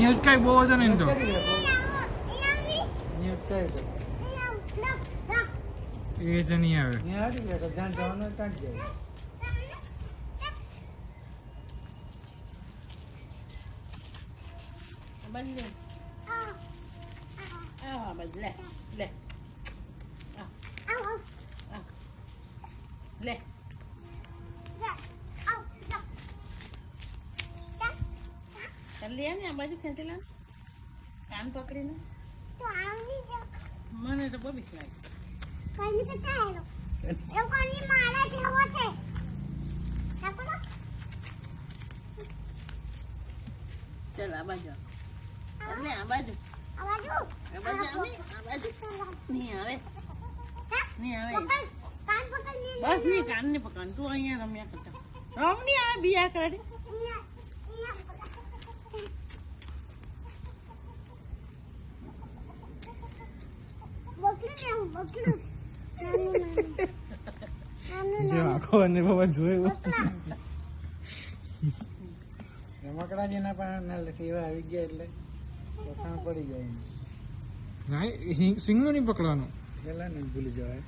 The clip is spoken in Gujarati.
ન્યૂઝ કઈ બહુ છે ને તો એ જ નહીં આવે લે લે ને આ બાજુ ખેંચી લે કાન પકડીને મને તો બહુ બીક લાગે ચાલ આ બાજુ એટલે આ બાજુ નહીં આવે નહીં આવે બસ નહીં કાન નહીં પકડ તું અહીંયા રમ્યા કરતા રમ નહીં આવે બિયા કરે જે આખો અને બાબા જોયું રમકડા જેના પણ એવા આવી ગયા એટલે વખાણ પડી જાય સિંગનો નહીં પકડવાનો પેલા નહીં ભૂલી જવાય